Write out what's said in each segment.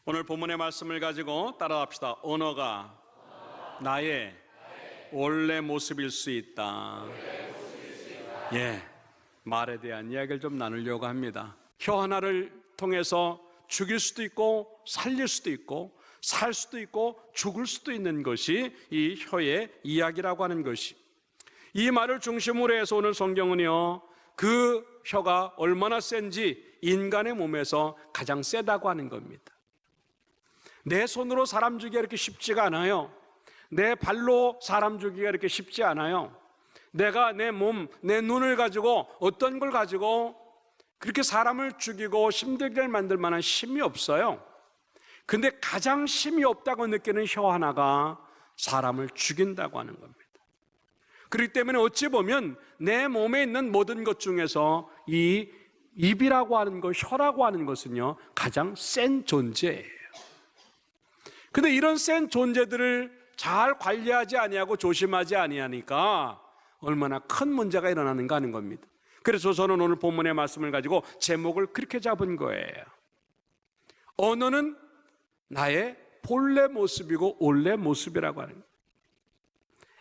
오늘 본문의 말씀을 가지고 따라합시다. 언어가 나의 원래 모습일 수 있다. 말에 대한 이야기를 좀 나누려고 합니다. 혀 하나를 통해서 죽일 수도 있고 살릴 수도 있고 살 수도 있고 죽을 수도 있는 것이 이 혀의 이야기라고 하는 것이, 이 말을 중심으로 해서 오늘 성경은요, 그 혀가 얼마나 센지 인간의 몸에서 가장 세다고 하는 겁니다. 내 손으로 사람 죽이기가 이렇게 쉽지가 않아요. 내 발로 사람 죽이기가 이렇게 쉽지 않아요. 내가 내 몸, 내 눈을 가지고 어떤 걸 가지고 그렇게 사람을 죽이고 힘들게 만들 만한 힘이 없어요. 근데 가장 힘이 없다고 느끼는 혀 하나가 사람을 죽인다고 하는 겁니다. 그렇기 때문에 어찌 보면 내 몸에 있는 모든 것 중에서 이 입이라고 하는 것, 혀라고 하는 것은요, 가장 센 존재예요. 근데 이런 센 존재들을 잘 관리하지 아니하고 조심하지 아니하니까 얼마나 큰 문제가 일어나는가 하는 겁니다. 그래서 저는 오늘 본문의 말씀을 가지고 제목을 그렇게 잡은 거예요. 언어는 나의 본래 모습이고 원래 모습이라고 하는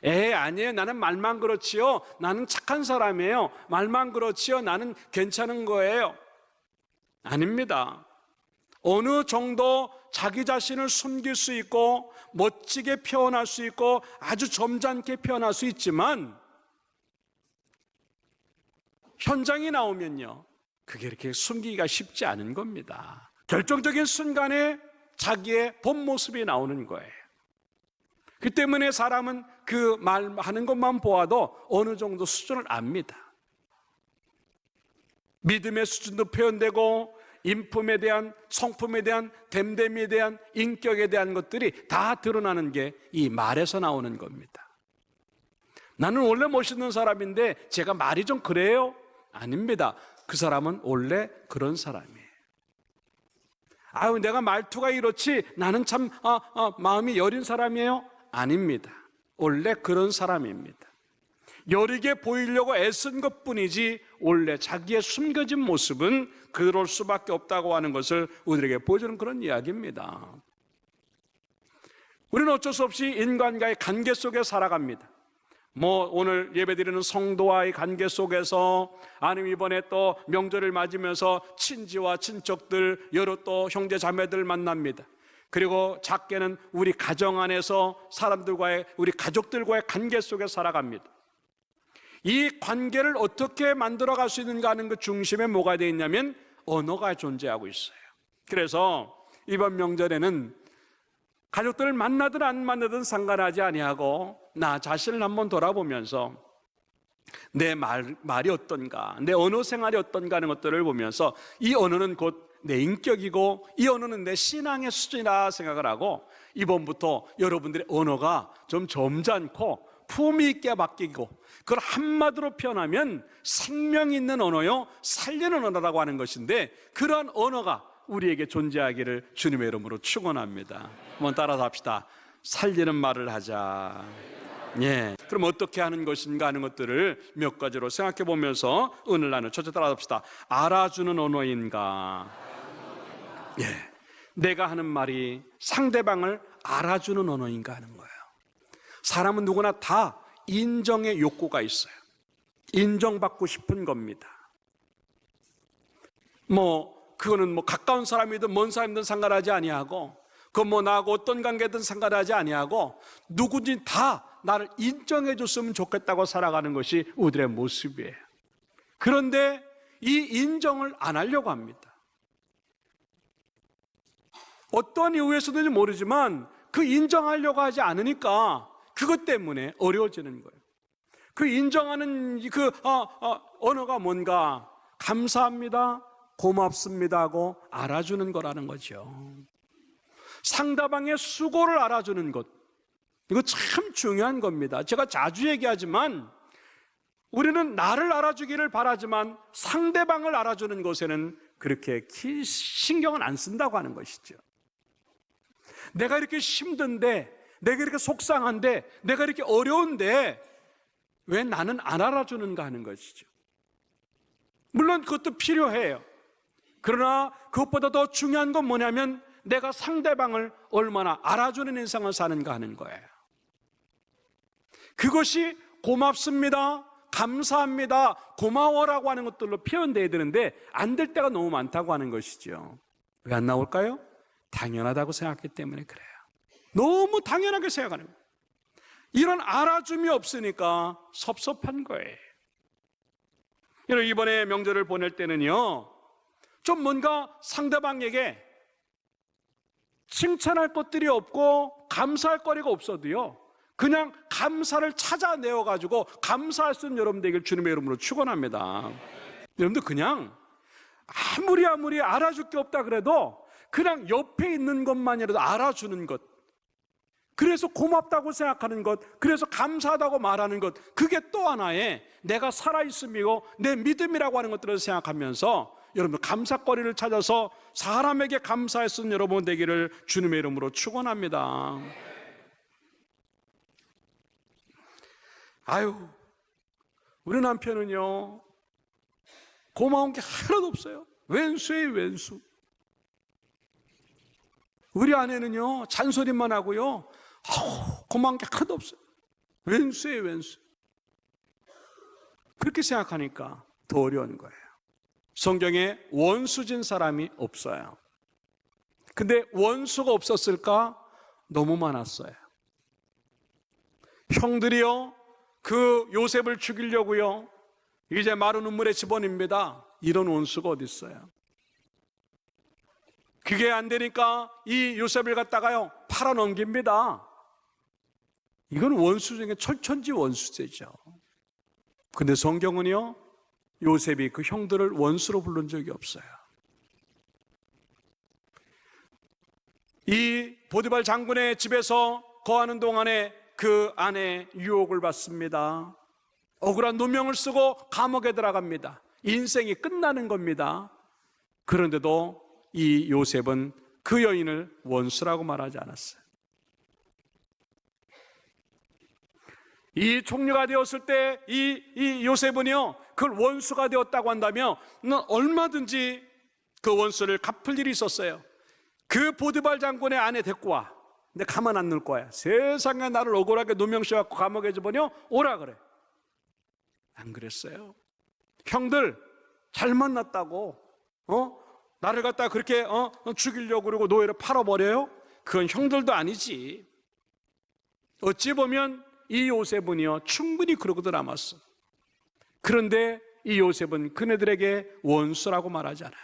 거예요. 아니에요. 나는 말만 그렇지요. 나는 착한 사람이에요. 말만 그렇지요. 나는 괜찮은 거예요. 아닙니다. 어느 정도 자기 자신을 숨길 수 있고 멋지게 표현할 수 있고 아주 점잖게 표현할 수 있지만 현장이 나오면요, 그게 이렇게 숨기기가 쉽지 않은 겁니다. 결정적인 순간에 자기의 본 모습이 나오는 거예요. 그 때문에 사람은 그 말하는 것만 보아도 어느 정도 수준을 압니다. 믿음의 수준도 표현되고 인품에 대한, 성품에 대한, 됨됨이에 대한, 인격에 대한 것들이 다 드러나는 게 이 말에서 나오는 겁니다. 나는 원래 멋있는 사람인데 제가 말이 좀 그래요? 아닙니다. 그 사람은 원래 그런 사람이에요. 아유, 내가 말투가 이렇지 나는 참 마음이 여린 사람이에요? 아닙니다. 원래 그런 사람입니다. 여리게 보이려고 애쓴 것뿐이지 원래 자기의 숨겨진 모습은 그럴 수밖에 없다고 하는 것을 우리에게 보여주는 그런 이야기입니다. 우리는 어쩔 수 없이 인간과의 관계 속에 살아갑니다. 오늘 예배드리는 성도와의 관계 속에서, 아니면 이번에 또 명절을 맞으면서 친지와 친척들, 여러 또 형제 자매들 만납니다. 그리고 작게는 우리 가정 안에서 우리 가족들과의 관계 속에 살아갑니다. 이 관계를 어떻게 만들어갈 수 있는가 하는 그 중심에 뭐가 되어 있냐면 언어가 존재하고 있어요. 그래서 이번 명절에는 가족들을 만나든 안 만나든 상관하지 아니하고 나 자신을 한번 돌아보면서 내 말이 어떤가, 내 언어 생활이 어떤가 하는 것들을 보면서 이 언어는 곧 내 인격이고 이 언어는 내 신앙의 수준이라 생각을 하고, 이번부터 여러분들의 언어가 좀 점잖고 품위 있게 바뀌고, 그걸 한마디로 표현하면 생명 있는 언어요, 살리는 언어라고 하는 것인데, 그러한 언어가 우리에게 존재하기를 주님의 이름으로 축원합니다. 한번 따라서 합시다. 살리는 말을 하자. 그럼 어떻게 하는 것인가 하는 것들을 몇 가지로 생각해 보면서 오늘 나는 첫째 따라서 합시다. 알아주는 언어인가? 내가 하는 말이 상대방을 알아주는 언어인가 하는 거예요. 사람은 누구나 다 인정의 욕구가 있어요. 인정받고 싶은 겁니다. 그거는 가까운 사람이든 먼 사람이든 상관하지 아니하고, 그건 나하고 어떤 관계든 상관하지 아니하고, 누구든지 다 나를 인정해 줬으면 좋겠다고 살아가는 것이 우리의 모습이에요. 그런데 이 인정을 안 하려고 합니다. 어떤 이유에서든지 모르지만 그 인정하려고 하지 않으니까 그것 때문에 어려워지는 거예요. 그 인정하는 언어가 뭔가? 감사합니다, 고맙습니다 하고 알아주는 거라는 거죠. 상대방의 수고를 알아주는 것, 이거 참 중요한 겁니다. 제가 자주 얘기하지만 우리는 나를 알아주기를 바라지만 상대방을 알아주는 것에는 그렇게 신경을 안 쓴다고 하는 것이죠. 내가 이렇게 힘든데, 내가 이렇게 속상한데, 내가 이렇게 어려운데 왜 나는 안 알아주는가 하는 것이죠. 물론 그것도 필요해요. 그러나 그것보다 더 중요한 건 뭐냐면 내가 상대방을 얼마나 알아주는 인생을 사는가 하는 거예요. 그것이 고맙습니다, 감사합니다, 고마워라고 하는 것들로 표현돼야 되는데 안 될 때가 너무 많다고 하는 것이죠. 왜 안 나올까요? 당연하다고 생각했기 때문에 그래요. 너무 당연하게 생각하는 거예요. 이런 알아줌이 없으니까 섭섭한 거예요. 여러분, 이번에 명절을 보낼 때는요, 좀 뭔가 상대방에게 칭찬할 것들이 없고 감사할 거리가 없어도요, 그냥 감사를 찾아내어가지고 감사할 수 있는 여러분 되길 주님의 이름으로 축원합니다. 여러분들 그냥 아무리 알아줄 게 없다 그래도 그냥 옆에 있는 것만이라도 알아주는 것, 그래서 고맙다고 생각하는 것, 그래서 감사하다고 말하는 것, 그게 또 하나의 내가 살아있음이고 내 믿음이라고 하는 것들을 생각하면서 여러분들 감사거리를 찾아서 사람에게 감사할 수 있는 여러분 되기를 주님의 이름으로 축원합니다. 아유, 우리 남편은요, 고마운 게 하나도 없어요. 왼수예요, 왼수. 우리 아내는요, 잔소리만 하고요, 고마운 게 하나도 없어요. 왼수예요, 왼수. 그렇게 생각하니까 더 어려운 거예요. 성경에 원수진 사람이 없어요. 근데 원수가 없었을까? 너무 많았어요. 형들이요, 그 요셉을 죽이려고요, 이제 마른 눈물에 집어냅니다. 이런 원수가 어디 있어요? 그게 안 되니까 이 요셉을 갖다가요, 팔아넘깁니다. 이건 원수 중에 철천지 원수죄죠. 근데 성경은요, 요셉이 그 형들을 원수로 부른 적이 없어요. 이 보디발 장군의 집에서 거하는 동안에 그 아내 유혹을 받습니다. 억울한 누명을 쓰고 감옥에 들어갑니다. 인생이 끝나는 겁니다. 그런데도 이 요셉은 그 여인을 원수라고 말하지 않았어요. 이 총리가 되었을 때 이 요셉은요, 그걸 원수가 되었다고 한다면 얼마든지 그 원수를 갚을 일이 있었어요. 그 보디발 장군의 아내 데리고 와. 근데 가만 안 놓을 거야. 세상에 나를 억울하게 누명 씌워갖고 감옥에 집어넣어 오라 그래. 안 그랬어요. 형들 잘 만났다고 나를 갖다 그렇게 죽이려고 그러고 노예로 팔아버려요? 그건 형들도 아니지. 어찌 보면 이 요셉은요, 충분히 그러고도 남았어. 그런데 이 요셉은 그네들에게 원수라고 말하지 않아요.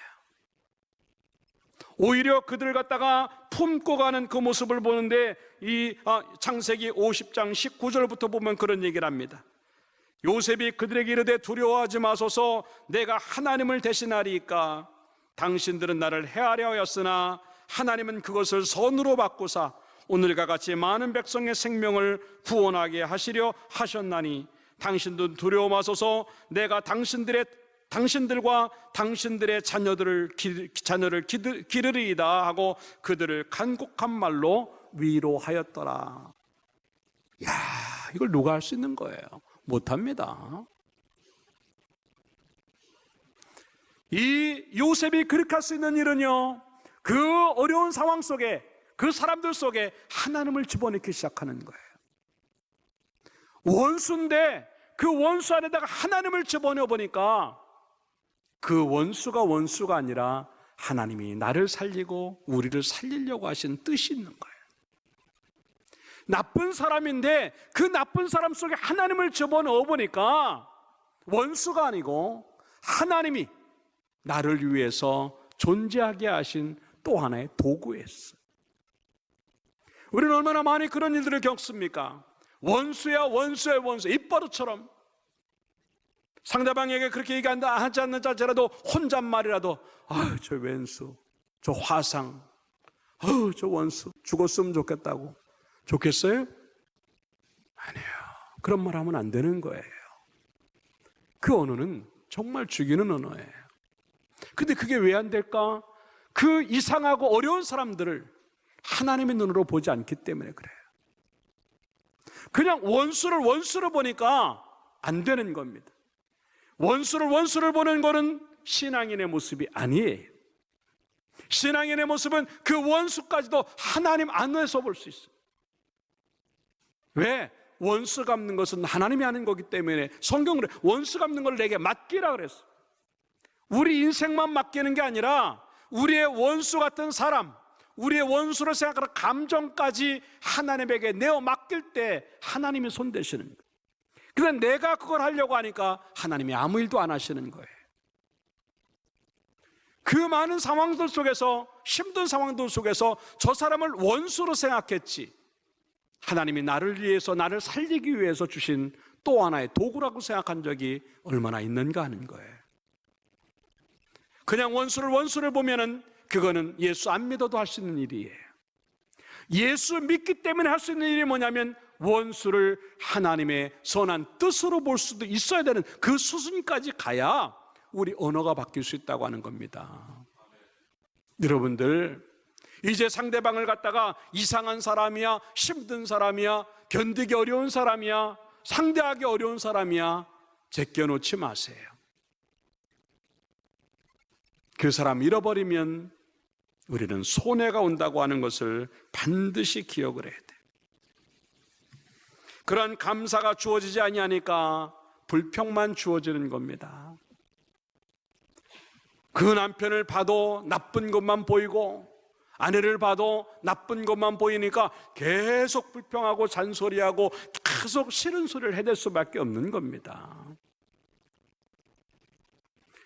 오히려 그들을 갖다가 품고 가는 그 모습을 보는데 이 창세기 50장 19절부터 보면 그런 얘기를 합니다. 요셉이 그들에게 이르되 두려워하지 마소서, 내가 하나님을 대신하리이까. 당신들은 나를 해하려 하였으나 하나님은 그것을 선으로 바꾸사 오늘과 같이 많은 백성의 생명을 구원하게 하시려 하셨나니 당신도 두려워 마소서, 내가 당신들과 당신들의 자녀를 기르리이다 하고 그들을 간곡한 말로 위로하였더라. 야, 이걸 누가 할 수 있는 거예요? 못합니다. 이 요셉이 그렇게 할 수 있는 일은요, 그 어려운 상황 속에, 그 사람들 속에 하나님을 집어넣기 시작하는 거예요. 원수인데 그 원수 안에다가 하나님을 집어넣어 보니까 그 원수가 원수가 아니라 하나님이 나를 살리고 우리를 살리려고 하신 뜻이 있는 거예요. 나쁜 사람인데 그 나쁜 사람 속에 하나님을 집어넣어 보니까 원수가 아니고 하나님이 나를 위해서 존재하게 하신 또 하나의 도구였어요. 우리는 얼마나 많이 그런 일들을 겪습니까? 원수야 원수야 원수, 입버릇처럼 상대방에게 그렇게 얘기한다 하지 않는 자체라도 혼잣말이라도 저 왼수, 저 화상, 저 원수 죽었으면 좋겠다고. 좋겠어요? 아니에요. 그런 말 하면 안 되는 거예요. 그 언어는 정말 죽이는 언어예요. 근데 그게 왜 안 될까? 그 이상하고 어려운 사람들을 하나님의 눈으로 보지 않기 때문에 그래요. 그냥 원수를 원수로 보니까 안 되는 겁니다. 원수를 원수를 보는 거는 신앙인의 모습이 아니에요. 신앙의 내 모습은 그 원수까지도 하나님 안에서 볼 수 있어요. 왜? 원수 갚는 것은 하나님이 하는 거기 때문에 성경은 원수 갚는 걸 내게 맡기라 그랬어. 우리 인생만 맡기는 게 아니라 우리의 원수 같은 사람, 우리의 원수로 생각하는 감정까지 하나님에게 내어 맡길 때 하나님이 손대시는 거예요. 그런데 내가 그걸 하려고 하니까 하나님이 아무 일도 안 하시는 거예요. 그 많은 상황들 속에서, 힘든 상황들 속에서 저 사람을 원수로 생각했지, 하나님이 나를 위해서, 나를 살리기 위해서 주신 또 하나의 도구라고 생각한 적이 얼마나 있는가 하는 거예요. 그냥 원수를 보면은 그거는 예수 안 믿어도 할 수 있는 일이에요. 예수 믿기 때문에 할 수 있는 일이 뭐냐면 원수를 하나님의 선한 뜻으로 볼 수도 있어야 되는 그 수준까지 가야 우리 언어가 바뀔 수 있다고 하는 겁니다. 여러분들, 이제 상대방을 갖다가 이상한 사람이야, 힘든 사람이야, 견디기 어려운 사람이야, 상대하기 어려운 사람이야 제껴놓지 마세요. 그 사람 잃어버리면 우리는 손해가 온다고 하는 것을 반드시 기억을 해야 돼요. 그런 감사가 주어지지 아니하니까 불평만 주어지는 겁니다. 그 남편을 봐도 나쁜 것만 보이고 아내를 봐도 나쁜 것만 보이니까 계속 불평하고 잔소리하고 계속 싫은 소리를 해댈 수밖에 없는 겁니다.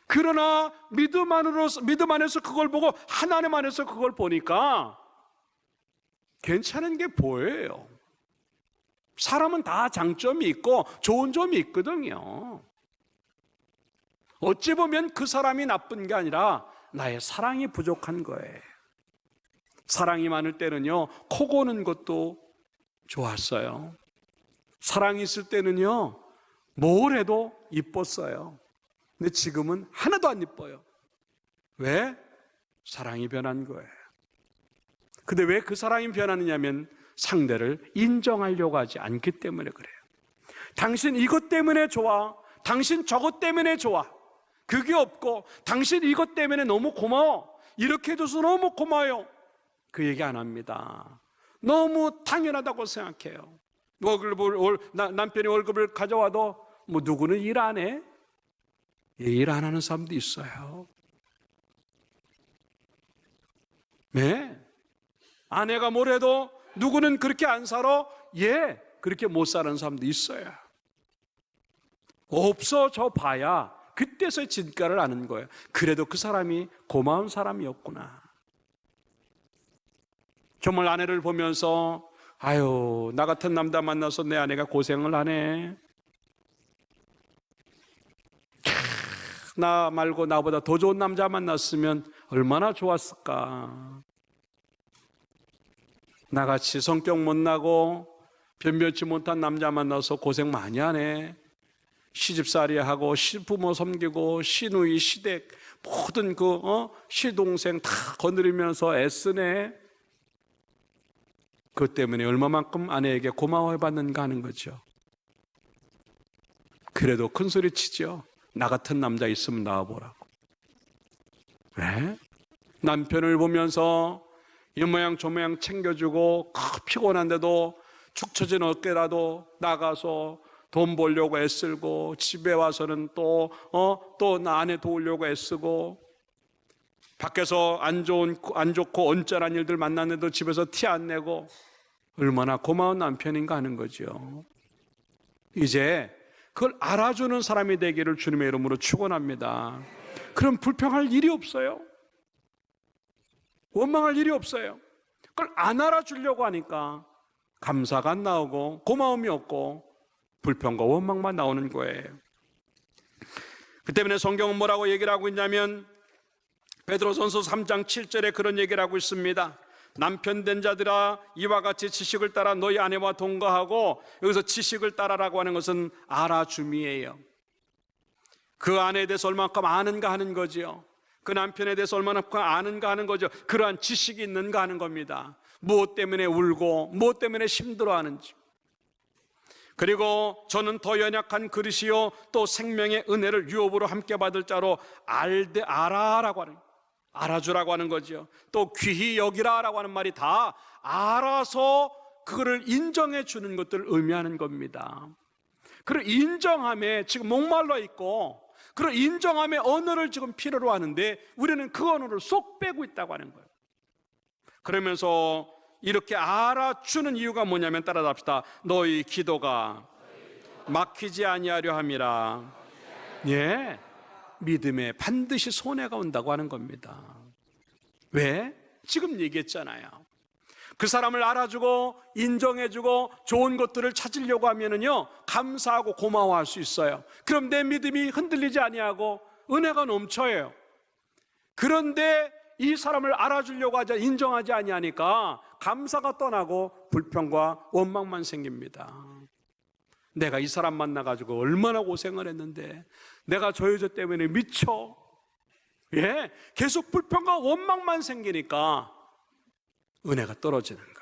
그러나 믿음 안에서 그걸 보고 하나님 안에서 그걸 보니까 괜찮은 게 보여요. 사람은 다 장점이 있고 좋은 점이 있거든요. 어찌 보면 그 사람이 나쁜 게 아니라 나의 사랑이 부족한 거예요. 사랑이 많을 때는요, 코 고는 것도 좋았어요. 사랑이 있을 때는요, 뭘 해도 이뻤어요. 근데 지금은 하나도 안 이뻐요. 왜? 사랑이 변한 거예요. 근데 왜 그 사랑이 변하느냐면 상대를 인정하려고 하지 않기 때문에 그래요. 당신 이것 때문에 좋아, 당신 저것 때문에 좋아, 그게 없고 당신 이것 때문에 너무 고마워, 이렇게 해줘서 너무 고마워요, 그 얘기 안 합니다. 너무 당연하다고 생각해요. 남편이 월급을 가져와도 뭐 누구는 일 안 해? 일 안 하는 사람도 있어요. 네. 아내가 뭘 해도 누구는 그렇게 안 살아? 예, 그렇게 못 사는 사람도 있어요. 없어져 봐야 그때서 진가를 아는 거예요. 그래도 그 사람이 고마운 사람이었구나. 정말 아내를 보면서 아유, 나 같은 남자 만나서 내 아내가 고생을 하네. 나 말고 나보다 더 좋은 남자 만났으면 얼마나 좋았을까. 나같이 성격 못나고 변변치 못한 남자 만나서 고생 많이 하네. 시집살이 하고 시부모 섬기고 시누이 시댁 모든 시동생 다 거느리면서 애쓰네. 그것 때문에 얼마만큼 아내에게 고마워해봤는가 하는 거죠. 그래도 큰 소리 치죠. 나 같은 남자 있으면 나와보라고. 왜? 남편을 보면서 이 모양 저 모양 챙겨주고 피곤한데도 축 처진 어깨라도 나가서 돈 벌려고 애쓰고 집에 와서는 또 나 아내 도우려고 애쓰고 밖에서 안 좋고 언짢은 일들 만났는데도 집에서 티 안 내고 얼마나 고마운 남편인가 하는 거죠. 이제 그걸 알아주는 사람이 되기를 주님의 이름으로 축원합니다. 그럼 불평할 일이 없어요. 원망할 일이 없어요. 그걸 안 알아주려고 하니까 감사가 안 나오고 고마움이 없고 불평과 원망만 나오는 거예요. 그 때문에 성경은 뭐라고 얘기를 하고 있냐면 베드로전서 3장 7절에 그런 얘기를 하고 있습니다. 남편 된 자들아, 이와 같이 지식을 따라 너희 아내와 동거하고, 여기서 지식을 따라라고 하는 것은 알아줌이에요. 그 아내에 대해서 얼마만큼 아는가 하는 거지요. 그 남편에 대해서 얼마만큼 아는가 하는 거죠. 그러한 지식이 있는가 하는 겁니다. 무엇 때문에 울고 무엇 때문에 힘들어하는지. 그리고 저는 더 연약한 그릇이요 또 생명의 은혜를 유업으로 함께 받을 자로 알아라고 하는 거예요. 알아주라고 하는 거죠. 또 귀히 여기라라고 하는 말이 다 알아서 그거를 인정해 주는 것들을 의미하는 겁니다. 그런 인정함에 지금 목말라 있고 그런 인정함의 언어를 지금 필요로 하는데 우리는 그 언어를 쏙 빼고 있다고 하는 거예요. 그러면서 이렇게 알아주는 이유가 뭐냐면 따라잡시다. 너희 기도가 막히지 아니하려 함이라. 예, 믿음에 반드시 손해가 온다고 하는 겁니다. 왜? 지금 얘기했잖아요. 그 사람을 알아주고 인정해주고 좋은 것들을 찾으려고 하면은요 감사하고 고마워할 수 있어요. 그럼 내 믿음이 흔들리지 아니하고 은혜가 넘쳐요. 그런데 이 사람을 알아주려고 하자 인정하지 아니하니까 감사가 떠나고 불평과 원망만 생깁니다. 내가 이 사람 만나가지고 얼마나 고생을 했는데 내가 저 여자 때문에 미쳐. 예, 계속 불평과 원망만 생기니까 은혜가 떨어지는 거예요.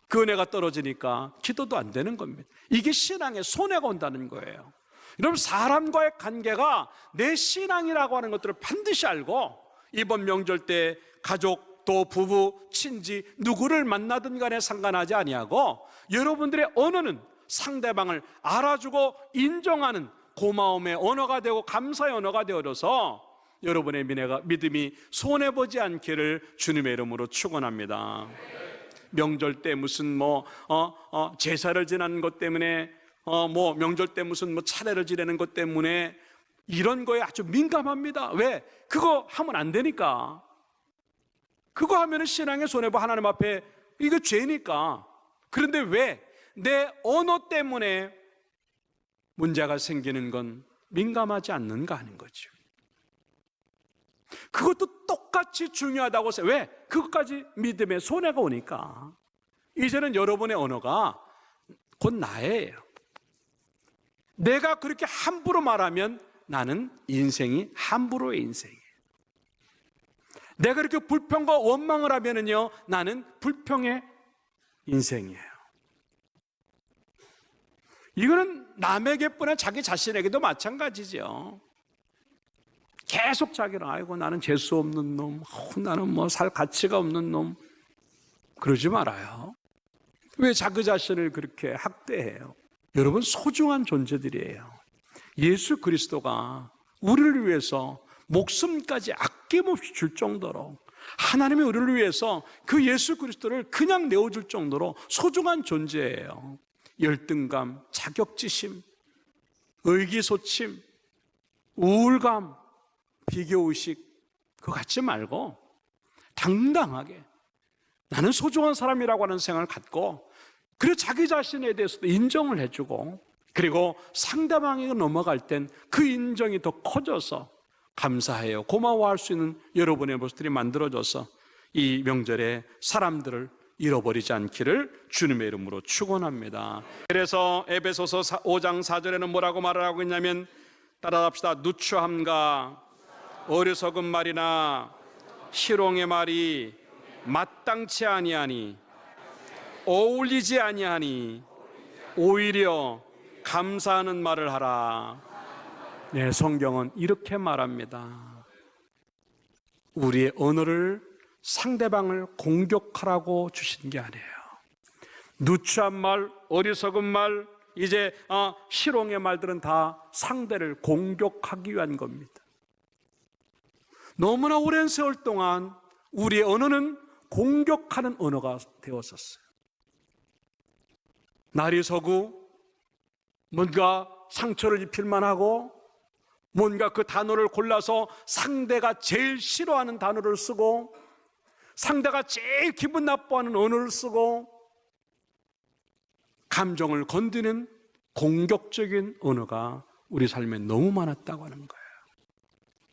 그 은혜가 떨어지니까 기도도 안 되는 겁니다. 이게 신앙에 손해가 온다는 거예요. 여러분, 사람과의 관계가 내 신앙이라고 하는 것들을 반드시 알고 이번 명절 때 가족, 또 부부, 친지 누구를 만나든 간에 상관하지 아니하고 여러분들의 언어는 상대방을 알아주고 인정하는 고마움의 언어가 되고 감사의 언어가 되어져서 여러분의 믿음이 손해보지 않기를 주님의 이름으로 축원합니다. 명절 때 무슨 제사를 지내는 것 때문에 명절 때 무슨 차례를 지내는 것 때문에 이런 거에 아주 민감합니다. 왜? 그거 하면 안 되니까. 그거 하면은 신앙의 손해보 하나님 앞에 이거 죄니까. 그런데 왜? 내 언어 때문에 문제가 생기는 건 민감하지 않는가 하는 거죠. 그것도 똑같이 중요하다고 해서 왜? 그것까지 믿음에 손해가 오니까. 이제는 여러분의 언어가 곧 나예요. 내가 그렇게 함부로 말하면 나는 인생이 함부로의 인생이에요. 내가 그렇게 불평과 원망을 하면은요 나는 불평의 인생이에요. 이거는 남에게뿐 아니라 자기 자신에게도 마찬가지죠. 계속 자기는 아이고 나는 재수 없는 놈, 나는 살 가치가 없는 놈. 그러지 말아요. 왜 자기 자신을 그렇게 학대해요? 여러분, 소중한 존재들이에요. 예수 그리스도가 우리를 위해서 목숨까지 아낌없이 줄 정도로 하나님이 우리를 위해서 그 예수 그리스도를 그냥 내어줄 정도로 소중한 존재예요. 열등감, 자격지심, 의기소침, 우울감, 비교의식 그거 갖지 말고 당당하게 나는 소중한 사람이라고 하는 생각을 갖고 그리고 자기 자신에 대해서도 인정을 해주고 그리고 상대방에게 넘어갈 땐 그 인정이 더 커져서 감사해요, 고마워할 수 있는 여러분의 모습들이 만들어져서 이 명절에 사람들을 잃어버리지 않기를 주님의 이름으로 축원합니다. 그래서 에베소서 5장 4절에는 뭐라고 말을 하고 있냐면 따라합시다. 누추함과 어리석은 말이나 희롱의 말이 마땅치 아니하니 어울리지 아니하니 오히려 감사하는 말을 하라. 네, 성경은 이렇게 말합니다. 우리의 언어를 상대방을 공격하라고 주신 게 아니에요. 누추한 말, 어리석은 말, 이제 희롱의 말들은 다 상대를 공격하기 위한 겁니다. 너무나 오랜 세월 동안 우리의 언어는 공격하는 언어가 되었었어요. 날이 서고 뭔가 상처를 입힐만 하고 뭔가 그 단어를 골라서 상대가 제일 싫어하는 단어를 쓰고 상대가 제일 기분 나빠하는 언어를 쓰고 감정을 건드는 공격적인 언어가 우리 삶에 너무 많았다고 하는 거예요.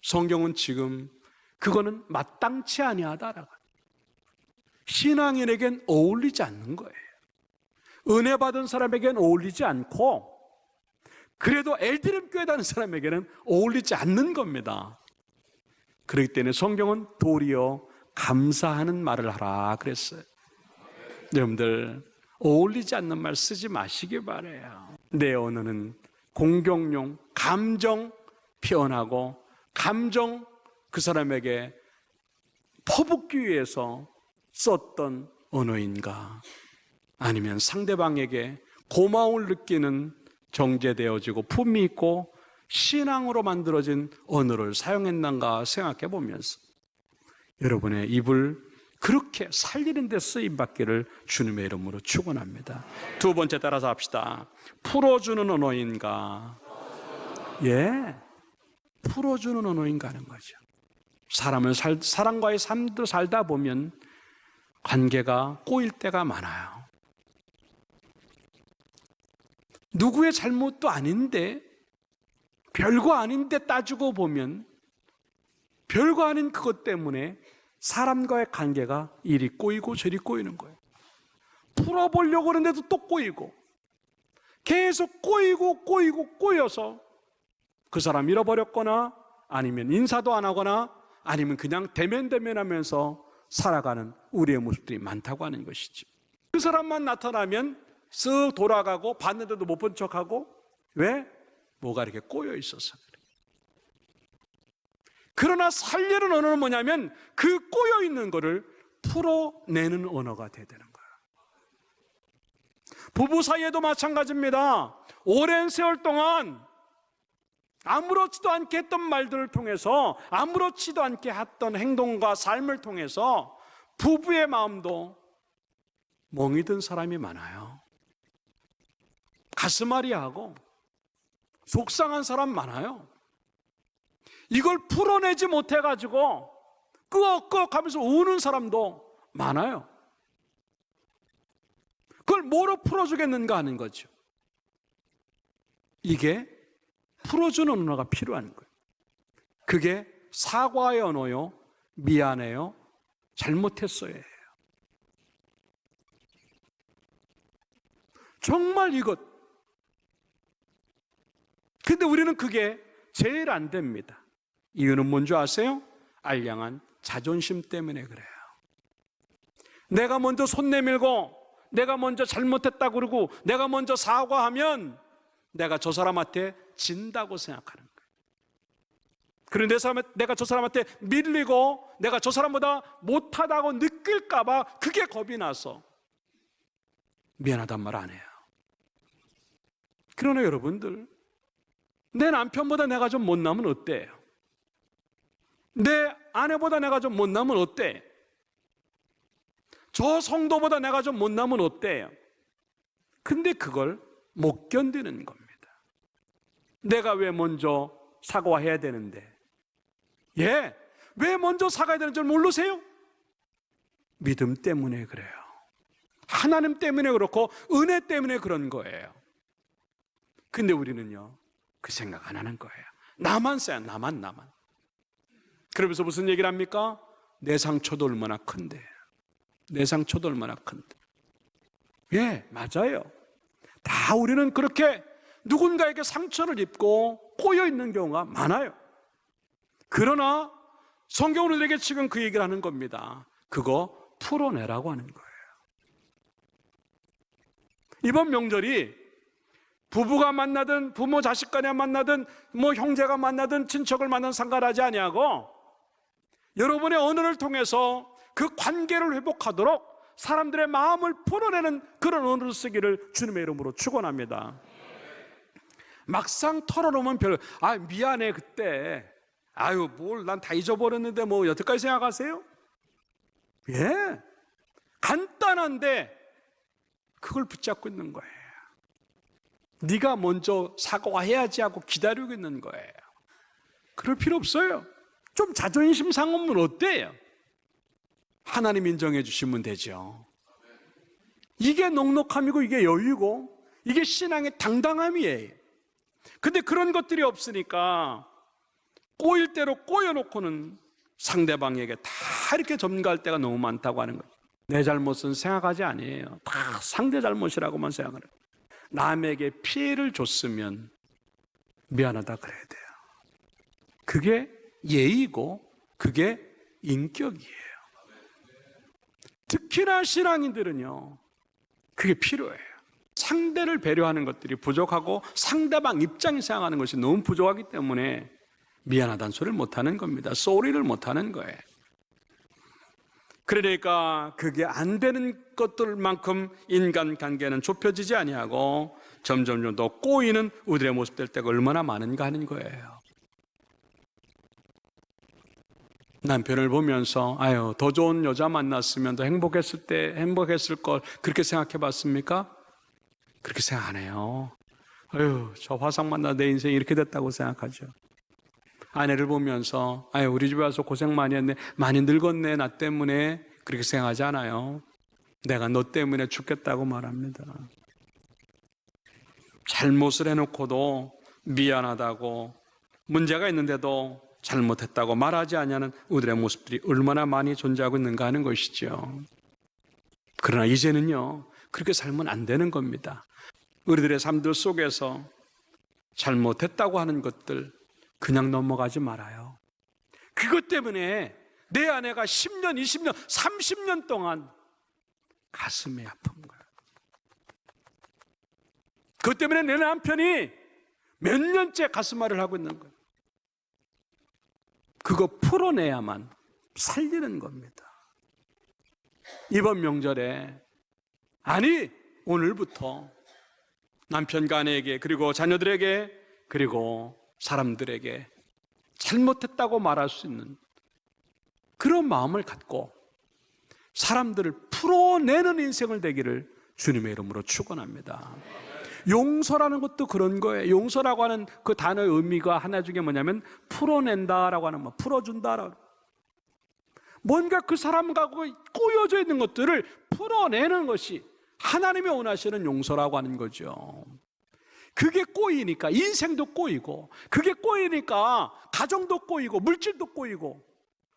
성경은 지금 그거는 마땅치 아니하다라고, 신앙인에겐 어울리지 않는 거예요. 은혜 받은 사람에겐 어울리지 않고 그래도 엘드림 교회 다니는 사람에게는 어울리지 않는 겁니다. 그렇기 때문에 성경은 도리어 감사하는 말을 하라 그랬어요. 여러분들 어울리지 않는 말 쓰지 마시기 바라요. 내 언어는 공격용, 감정 표현하고 감정 그 사람에게 퍼붓기 위해서 썼던 언어인가? 아니면 상대방에게 고마움을 느끼는 정제되어지고 품위 있고 신앙으로 만들어진 언어를 사용했는가 생각해 보면서 여러분의 입을 그렇게 살리는 데 쓰임받기를 주님의 이름으로 축원합니다. 두 번째 따라서 합시다. 풀어주는 언어인가? 예, 풀어주는 언어인가 하는 거죠. 사람과의 삶도 살다 보면 관계가 꼬일 때가 많아요. 누구의 잘못도 아닌데, 별거 아닌데 따지고 보면 별거 아닌 그것 때문에 사람과의 관계가 이리 꼬이고 저리 꼬이는 거예요. 풀어보려고 하는데도 또 꼬이고, 계속 꼬이고 꼬여서 그 사람 잃어버렸거나 아니면 인사도 안 하거나 아니면 그냥 대면하면서 살아가는 우리의 모습들이 많다고 하는 것이죠. 그 사람만 나타나면 쓱 돌아가고 봤는데도 못 본 척하고, 왜? 뭐가 이렇게 꼬여 있어서 그래. 그러나 살리는 언어는 뭐냐면 그 꼬여 있는 거를 풀어내는 언어가 돼야 되는 거예요. 부부 사이에도 마찬가지입니다. 오랜 세월 동안 아무렇지도 않게 했던 말들을 통해서, 아무렇지도 않게 했던 행동과 삶을 통해서 부부의 마음도 멍이 든 사람이 많아요. 가슴앓이하고 속상한 사람 많아요. 이걸 풀어내지 못해가지고 끄억끄억 하면서 우는 사람도 많아요. 그걸 뭐로 풀어주겠는가 하는 거죠. 이게 풀어주는 언어가 필요한 거예요. 그게 사과의 언어요, 미안해요, 잘못했어요. 정말 이것. 근데 우리는 그게 제일 안 됩니다. 이유는 뭔지 아세요? 알량한 자존심 때문에 그래요. 내가 먼저 손 내밀고 내가 먼저 잘못했다고 그러고 내가 먼저 사과하면 내가 저 사람한테 진다고 생각하는 거예요. 그런데 내가 저 사람한테 밀리고 내가 저 사람보다 못하다고 느낄까 봐 그게 겁이 나서 미안하단 말 안 해요. 그러나 여러분들, 내 남편보다 내가 좀 못나면 어때요? 내 아내보다 내가 좀 못나면 어때? 저 성도보다 내가 좀 못나면 어때요? 근데 그걸 못 견디는 겁니다. 내가 왜 먼저 사과해야 되는데, 예, 왜 먼저 사과해야 되는 줄 모르세요? 믿음 때문에 그래요. 하나님 때문에 그렇고 은혜 때문에 그런 거예요. 근데 우리는요, 그 생각 안 하는 거예요. 나만 써요. 나만. 그러면서 무슨 얘기를 합니까? 내 상처도 얼마나 큰데. 내 상처도 얼마나 큰데. 예, 맞아요. 다 우리는 그렇게 누군가에게 상처를 입고 꼬여 있는 경우가 많아요. 그러나 성경은 우리에게 지금 그 얘기를 하는 겁니다. 그거 풀어내라고 하는 거예요. 이번 명절이 부부가 만나든 부모 자식 간에 만나든 뭐 형제가 만나든 친척을 만나든 상관하지 아니하고 여러분의 언어를 통해서 그 관계를 회복하도록 사람들의 마음을 풀어내는 그런 언어를 쓰기를 주님의 이름으로 축원합니다. 막상 털어놓으면 미안해 그때, 뭘 난 다 잊어버렸는데 뭐 여태까지 생각하세요? 예, 간단한데 그걸 붙잡고 있는 거예요. 네가 먼저 사과해야지 하고 기다리고 있는 거예요. 그럴 필요 없어요. 좀 자존심 상하면 어때요? 하나님 인정해 주시면 되죠. 이게 넉넉함이고 이게 여유고 이게 신앙의 당당함이에요. 근데 그런 것들이 없으니까 꼬일 대로 꼬여놓고는 상대방에게 다 이렇게 전가할 때가 너무 많다고 하는 거죠. 내 잘못은 생각하지 아니에요. 다 상대 잘못이라고만 생각을 해요. 남에게 피해를 줬으면 미안하다 그래야 돼요. 그게 예의고 그게 인격이에요. 특히나 신앙인들은요, 그게 필요해요. 상대를 배려하는 것들이 부족하고 상대방 입장이 생각하는 것이 너무 부족하기 때문에 미안하다는 소리를 못하는 겁니다. 쏘리를 못하는 거예요. 그러니까 그게 안 되는 것들만큼 인간관계는 좁혀지지 아니하고 점점 더 꼬이는 우리의 모습 될 때가 얼마나 많은가 하는 거예요. 남편을 보면서 아유 더 좋은 여자 만났으면 더 행복했을 걸 그렇게 생각해 봤습니까? 그렇게 생각 안 해요. 아유 저 화상 만나 내 인생이 이렇게 됐다고 생각하죠. 아내를 보면서 아유 우리 집에 와서 고생 많이 했네, 많이 늙었네 나 때문에, 그렇게 생각하지 않아요. 내가 너 때문에 죽겠다고 말합니다. 잘못을 해놓고도 미안하다고, 문제가 있는데도 잘못했다고 말하지 않냐는 우리의 모습들이 얼마나 많이 존재하고 있는가 하는 것이죠. 그러나 이제는요 그렇게 살면 안 되는 겁니다. 우리들의 삶들 속에서 잘못했다고 하는 것들 그냥 넘어가지 말아요. 그것 때문에 내 아내가 10년, 20년, 30년 동안 가슴이 아픈 거예요. 그것 때문에 내 남편이 몇 년째 가슴앓이를 하고 있는 거예요. 그거 풀어내야만 살리는 겁니다. 이번 명절에, 아니 오늘부터 남편과 아내에게, 그리고 자녀들에게, 그리고 사람들에게 잘못했다고 말할 수 있는 그런 마음을 갖고 사람들을 풀어내는 인생을 되기를 주님의 이름으로 축원합니다. 용서라는 것도 그런 거예요. 용서라고 하는 그 단어의 의미가 하나 중에 뭐냐면 풀어낸다라고 하는 뭐 풀어준다라고, 뭔가 그 사람하고 꼬여져 있는 것들을 풀어내는 것이 하나님이 원하시는 용서라고 하는 거죠. 그게 꼬이니까 인생도 꼬이고, 그게 꼬이니까 가정도 꼬이고 물질도 꼬이고,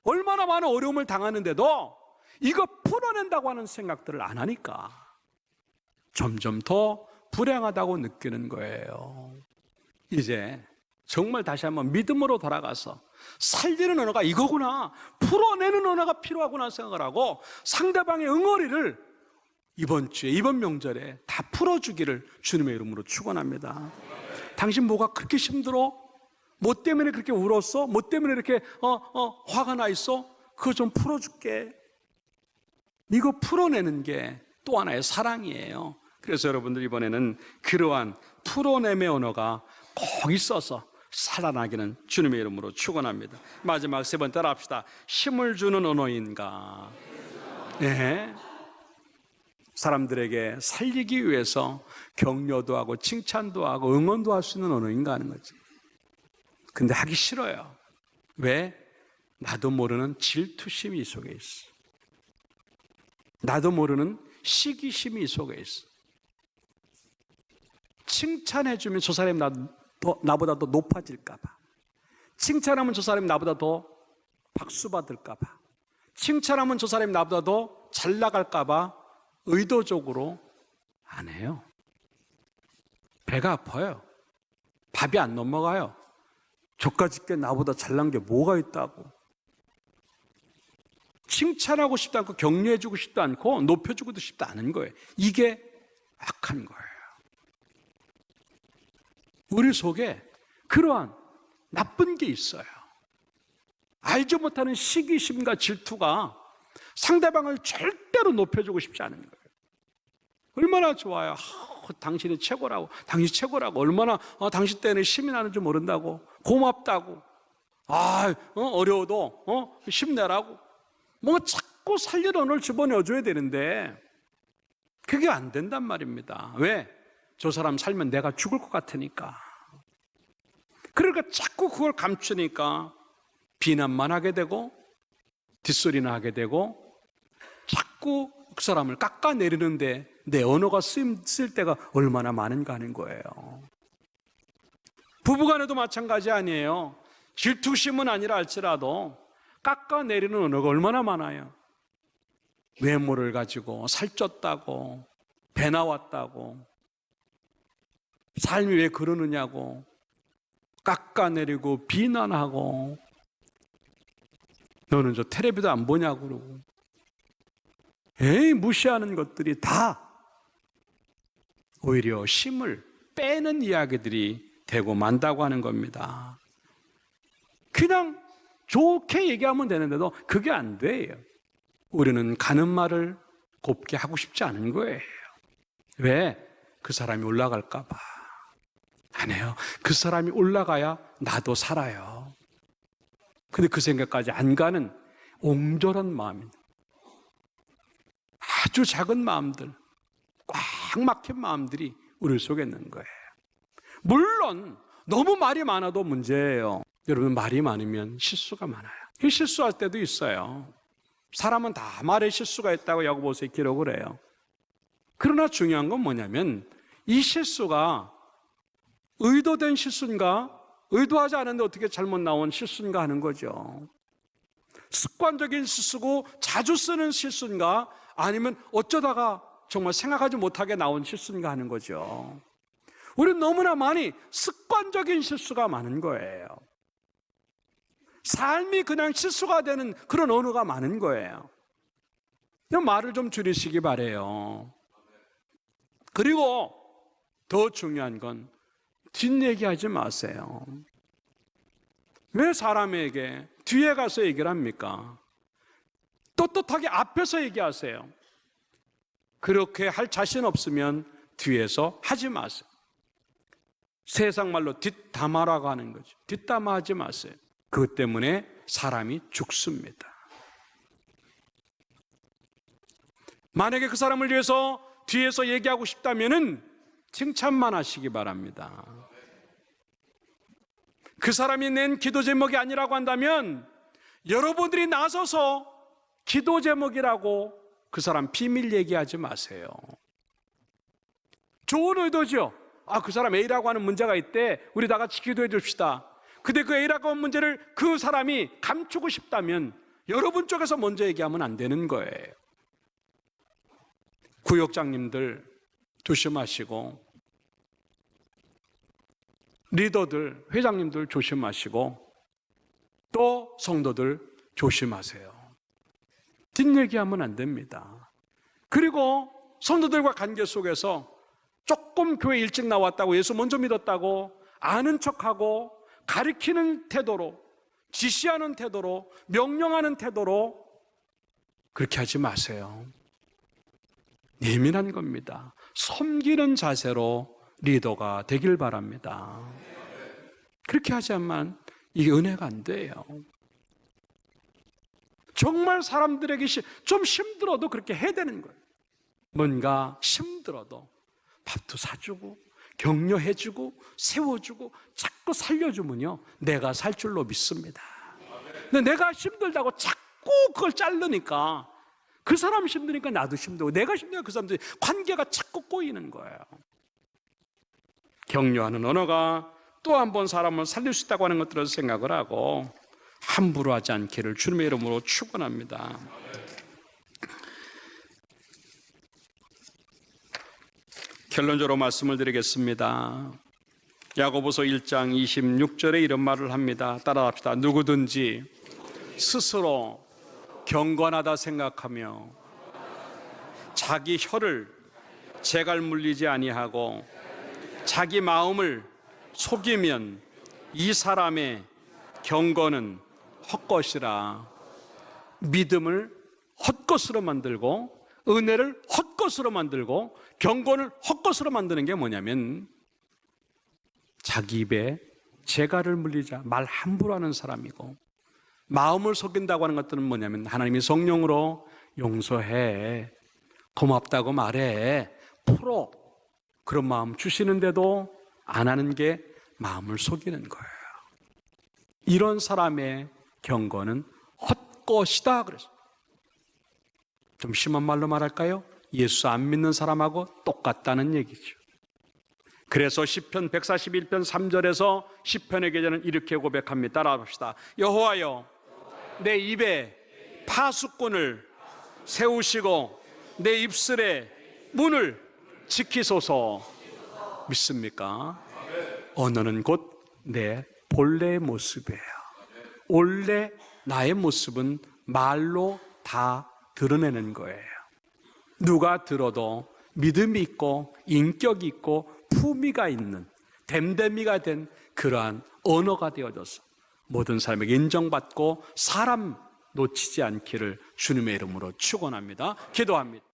얼마나 많은 어려움을 당하는데도 이거 풀어낸다고 하는 생각들을 안 하니까 점점 더 불행하다고 느끼는 거예요. 이제 정말 다시 한번 믿음으로 돌아가서 살리는 언어가 이거구나, 풀어내는 언어가 필요하구나 생각을 하고 상대방의 응어리를 이번 주에, 이번 명절에 다 풀어주기를 주님의 이름으로 축원합니다. 당신 뭐가 그렇게 힘들어? 뭐 때문에 그렇게 울었어? 뭐 때문에 이렇게 화가 나 있어? 그거 좀 풀어줄게. 이거 풀어내는 게 또 하나의 사랑이에요. 그래서 여러분들 이번에는 그러한 풀어냄의 언어가 꼭 있어서 살아나기는 주님의 이름으로 축원합니다. 마지막 세 번째 따라 합시다. 힘을 주는 언어인가? 네. 사람들에게 살리기 위해서 격려도 하고 칭찬도 하고 응원도 할 수 있는 언어인가 하는 거지. 근데 하기 싫어요. 왜? 나도 모르는 질투심이 이 속에 있어. 나도 모르는 시기심이 이 속에 있어. 칭찬해주면 저 사람이 나보다 더 높아질까 봐. 칭찬하면 저 사람이 나보다 더 박수 받을까 봐. 칭찬하면 저 사람이 나보다 더 잘 나갈까 봐 의도적으로 안 해요. 배가 아파요. 밥이 안 넘어가요. 저까짓 게 나보다 잘난 게 뭐가 있다고. 칭찬하고 싶지 않고 격려해주고 싶지 않고 높여주고도 싶지 않은 거예요. 이게 악한 거예요. 우리 속에 그러한 나쁜 게 있어요. 알지 못하는 시기심과 질투가 상대방을 절대로 높여주고 싶지 않은 거예요. 얼마나 좋아요. 당신이 최고라고, 당신 최고라고, 얼마나 당신 때문에 힘이 나는 줄 모른다고, 고맙다고, 어려워도 힘내라고, 뭐 자꾸 살리는 언어를 집어넣어줘야 되는데 그게 안 된단 말입니다. 왜? 저 사람 살면 내가 죽을 것 같으니까. 그러니까 자꾸 그걸 감추니까 비난만 하게 되고 뒷소리나 하게 되고 자꾸 그 사람을 깎아내리는데 내 언어가 쓸 때가 얼마나 많은가 하는 거예요. 부부간에도 마찬가지 아니에요. 질투심은 아니라 할지라도 깎아내리는 언어가 얼마나 많아요. 외모를 가지고 살쪘다고, 배 나왔다고, 삶이 왜 그러느냐고 깎아내리고 비난하고, 너는 저 텔레비도 안 보냐고 그러고, 무시하는 것들이 다 오히려 힘을 빼는 이야기들이 되고 만다고 하는 겁니다. 그냥 좋게 얘기하면 되는데도 그게 안 돼요. 우리는 가는 말을 곱게 하고 싶지 않은 거예요. 왜? 그 사람이 올라갈까 봐. 안 해요. 그 사람이 올라가야 나도 살아요. 근데 그 생각까지 안 가는 옹졸한 마음입니다. 아주 작은 마음들, 꽉 막힌 마음들이 우리 속에 있는 거예요. 물론 너무 말이 많아도 문제예요. 여러분, 말이 많으면 실수가 많아요. 실수할 때도 있어요. 사람은 다 말에 실수가 있다고 야고보서에 기록을 해요. 그러나 중요한 건 뭐냐면 이 실수가 의도된 실수인가, 의도하지 않은데 어떻게 잘못 나온 실수인가 하는 거죠. 습관적인 실수고 자주 쓰는 실수인가, 아니면 어쩌다가 정말 생각하지 못하게 나온 실수인가 하는 거죠. 우리는 너무나 많이 습관적인 실수가 많은 거예요. 삶이 그냥 실수가 되는 그런 언어가 많은 거예요. 말을 좀 줄이시기 바라요. 그리고 더 중요한 건 뒷얘기하지 마세요. 왜 사람에게 뒤에 가서 얘기를 합니까? 떳떳하게 앞에서 얘기하세요. 그렇게 할 자신 없으면 뒤에서 하지 마세요. 세상 말로 뒷담화라고 하는 거죠. 뒷담화하지 마세요. 그것 때문에 사람이 죽습니다. 만약에 그 사람을 위해서 뒤에서 얘기하고 싶다면은 칭찬만 하시기 바랍니다. 그 사람이 낸 기도 제목이 아니라고 한다면 여러분들이 나서서 기도 제목이라고 그 사람 비밀 얘기하지 마세요. 좋은 의도죠. 그 사람 A라고 하는 문제가 있대. 우리 다 같이 기도해 줍시다. 근데 그 A라고 하는 문제를 그 사람이 감추고 싶다면 여러분 쪽에서 먼저 얘기하면 안 되는 거예요. 구역장님들 조심하시고, 리더들, 회장님들 조심하시고, 또 성도들 조심하세요. 뒷얘기하면 안 됩니다. 그리고 성도들과 관계 속에서 조금 교회 일찍 나왔다고, 예수 먼저 믿었다고 아는 척하고 가리키는 태도로, 지시하는 태도로, 명령하는 태도로 그렇게 하지 마세요. 예민한 겁니다. 섬기는 자세로 리더가 되길 바랍니다. 그렇게 하자면 이게 은혜가 안 돼요. 정말 사람들에게 좀 힘들어도 그렇게 해야 되는 거예요. 뭔가 힘들어도 밥도 사주고 격려해주고 세워주고 자꾸 살려주면요, 내가 살 줄로 믿습니다. 근데 내가 힘들다고 자꾸 그걸 자르니까 그 사람 힘드니까 나도 힘들고, 내가 힘드니까 그 사람들이, 관계가 자꾸 꼬이는 거예요. 격려하는 언어가 또 한 번 사람을 살릴 수 있다고 하는 것들을 생각을 하고 함부로 하지 않기를 주님의 이름으로 축원합니다. 결론적으로 말씀을 드리겠습니다. 야고보서 1장 26절에 이런 말을 합니다. 따라합시다. 누구든지 스스로 경건하다 생각하며 자기 혀를 재갈 물리지 아니하고 자기 마음을 속이면 이 사람의 경건은 헛것이라. 믿음을 헛것으로 만들고 은혜를 헛것으로 만들고 경건을 헛것으로 만드는 게 뭐냐면 자기 입에 재갈을 물리자, 말 함부로 하는 사람이고, 마음을 속인다고 하는 것들은 뭐냐면 하나님이 성령으로 용서해, 고맙다고 말해, 풀어, 그런 마음 주시는데도 안 하는 게 마음을 속이는 거예요. 이런 사람의 경건은 헛것이다 그랬어요. 좀 심한 말로 말할까요? 예수 안 믿는 사람하고 똑같다는 얘기죠. 그래서 시편 141편 3절에서 시편의 계절은 이렇게 고백합니다. 따라합시다. 여호와여, 내 입에 파수꾼을 세우시고 내 입술에 문을 지키소서. 믿습니까? 언어는 곧 내 본래의 모습이에요. 원래 나의 모습은 말로 다 드러내는 거예요. 누가 들어도 믿음이 있고 인격이 있고 품위가 있는 댐댐이가 된 그러한 언어가 되어져서 모든 사람에게 인정받고 사람 놓치지 않기를 주님의 이름으로 축원합니다. 기도합니다.